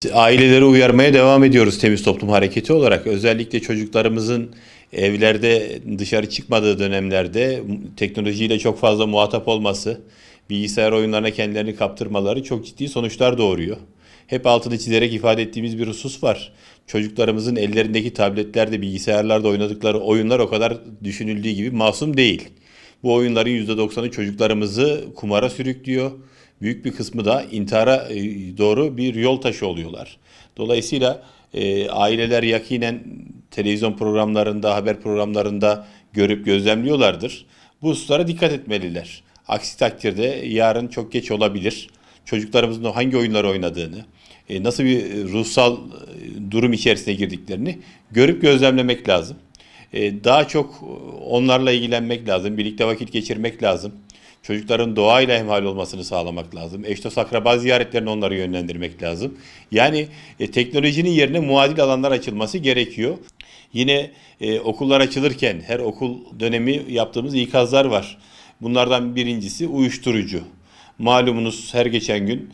Aileleri uyarmaya devam ediyoruz Temiz Toplum Hareketi olarak. Özellikle çocuklarımızın evlerde dışarı çıkmadığı dönemlerde teknolojiyle çok fazla muhatap olması, bilgisayar oyunlarına kendilerini kaptırmaları çok ciddi sonuçlar doğuruyor. Hep altını çizerek ifade ettiğimiz bir husus var. Çocuklarımızın ellerindeki tabletlerde, bilgisayarlarda oynadıkları oyunlar o kadar düşünüldüğü gibi masum değil. Bu oyunların %90'ı çocuklarımızı kumara sürüklüyor. Büyük bir kısmı da intihara doğru bir yol taşı oluyorlar. Dolayısıyla aileler yakinen televizyon programlarında, haber programlarında görüp gözlemliyorlardır. Bu hususlara dikkat etmeliler. Aksi takdirde yarın çok geç olabilir. Çocuklarımızın hangi oyunları oynadığını, nasıl bir ruhsal durum içerisine girdiklerini görüp gözlemlemek lazım. Daha çok onlarla ilgilenmek lazım, birlikte vakit geçirmek lazım. Çocukların doğayla hemhal olmasını sağlamak lazım. Eş dost akraba ziyaretlerine onları yönlendirmek lazım. Yani teknolojinin yerine muadil alanlar açılması gerekiyor. Yine okullar açılırken her okul dönemi yaptığımız ikazlar var. Bunlardan birincisi uyuşturucu. Malumunuz her geçen gün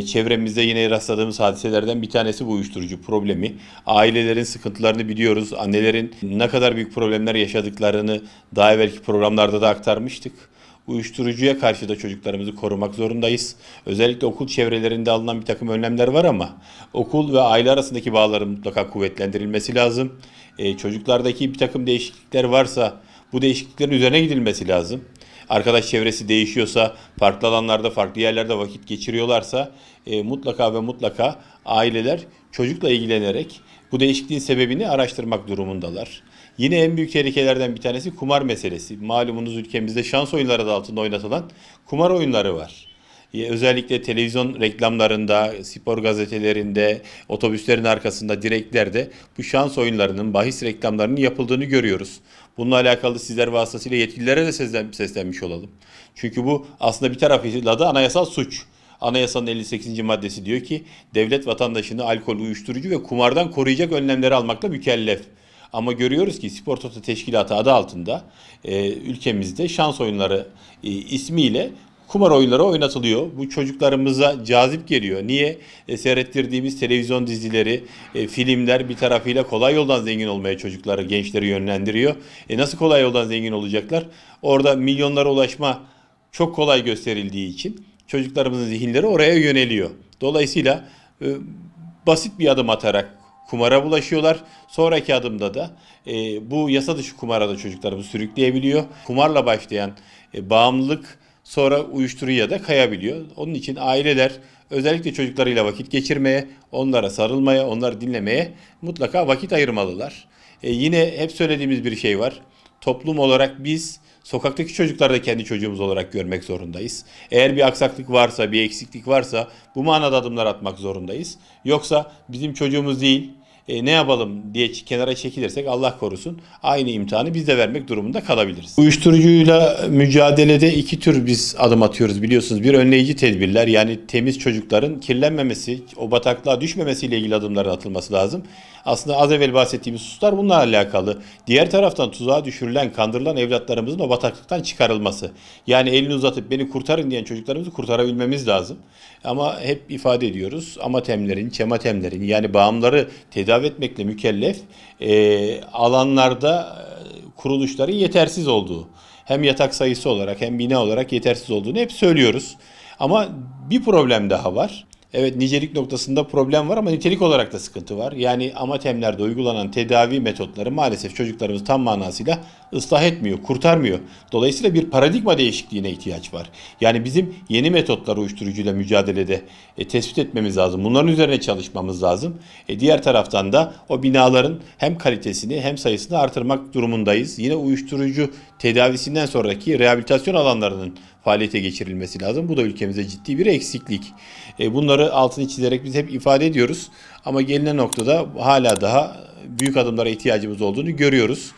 çevremizde yine rastladığımız hadiselerden bir tanesi bu uyuşturucu problemi. Ailelerin sıkıntılarını biliyoruz. Annelerin ne kadar büyük problemler yaşadıklarını daha evvelki programlarda da aktarmıştık. Uyuşturucuya karşı da çocuklarımızı korumak zorundayız. Özellikle okul çevrelerinde alınan bir takım önlemler var ama okul ve aile arasındaki bağların mutlaka kuvvetlendirilmesi lazım. Çocuklardaki bir takım değişiklikler varsa bu değişikliklerin üzerine gidilmesi lazım. Arkadaş çevresi değişiyorsa, farklı alanlarda, farklı yerlerde vakit geçiriyorlarsa mutlaka ve mutlaka aileler çocukla ilgilenerek bu değişikliğin sebebini araştırmak durumundalar. Yine en büyük tehlikelerden bir tanesi kumar meselesi. Malumunuz ülkemizde şans oyunları adı altında oynatılan kumar oyunları var. Özellikle televizyon reklamlarında, spor gazetelerinde, otobüslerin arkasında, direklerde bu şans oyunlarının, bahis reklamlarının yapıldığını görüyoruz. Bununla alakalı sizler vasıtasıyla yetkililere de seslenmiş olalım. Çünkü bu aslında bir tarafıyla da anayasal suç. Anayasanın 58. maddesi diyor ki devlet vatandaşını alkol, uyuşturucu ve kumardan koruyacak önlemleri almakla mükellef. Ama görüyoruz ki Spor Toto Teşkilatı adı altında ülkemizde şans oyunları ismiyle kumar oyunları oynatılıyor. Bu çocuklarımıza cazip geliyor. Niye? Seyrettirdiğimiz televizyon dizileri, filmler bir tarafıyla kolay yoldan zengin olmaya çocukları, gençleri yönlendiriyor. Nasıl kolay yoldan zengin olacaklar? Orada milyonlara ulaşma çok kolay gösterildiği için çocuklarımızın zihinleri oraya yöneliyor. Dolayısıyla basit bir adım atarak kumara bulaşıyorlar. Sonraki adımda da bu yasa dışı kumara da çocuklarımızı sürükleyebiliyor. Kumarla başlayan bağımlılık sonra uyuşturucuya da kayabiliyor. Onun için aileler özellikle çocuklarıyla vakit geçirmeye, onlara sarılmaya, onları dinlemeye mutlaka vakit ayırmalılar. Yine hep söylediğimiz bir şey var. Toplum olarak biz sokaktaki çocukları da kendi çocuğumuz olarak görmek zorundayız. Eğer bir aksaklık varsa, bir eksiklik varsa bu manada adımlar atmak zorundayız. Yoksa bizim çocuğumuz değil, ne yapalım diye kenara çekilirsek Allah korusun aynı imtihanı biz de vermek durumunda kalabiliriz. Uyuşturucuyla mücadelede iki tür biz adım atıyoruz biliyorsunuz. Bir önleyici tedbirler yani temiz çocukların kirlenmemesi, o bataklığa düşmemesiyle ilgili adımların atılması lazım. Aslında az evvel bahsettiğimiz hususlar bununla alakalı. Diğer taraftan tuzağa düşürülen, kandırılan evlatlarımızın o bataklıktan çıkarılması. Yani elini uzatıp beni kurtarın diyen çocuklarımızı kurtarabilmemiz lazım. Ama hep ifade ediyoruz. Amatemlerin, çematemlerin yani bağımları tedavi etmekle mükellef alanlarda kuruluşların yetersiz olduğu. Hem yatak sayısı olarak hem bina olarak yetersiz olduğunu hep söylüyoruz. Ama bir problem daha var. Evet nicelik noktasında problem var ama nitelik olarak da sıkıntı var. Yani amatemlerde uygulanan tedavi metotları maalesef çocuklarımız tam manasıyla ıslah etmiyor, kurtarmıyor. Dolayısıyla bir paradigma değişikliğine ihtiyaç var. Yani bizim yeni metotları uyuşturucuyla mücadelede tespit etmemiz lazım. Bunların üzerine çalışmamız lazım. Diğer taraftan da o binaların hem kalitesini hem sayısını artırmak durumundayız. Yine uyuşturucu tedavisinden sonraki rehabilitasyon alanlarının faaliyete geçirilmesi lazım. Bu da ülkemize ciddi bir eksiklik. Bunları altını çizerek biz hep ifade ediyoruz. Ama gelinen noktada hala daha büyük adımlara ihtiyacımız olduğunu görüyoruz.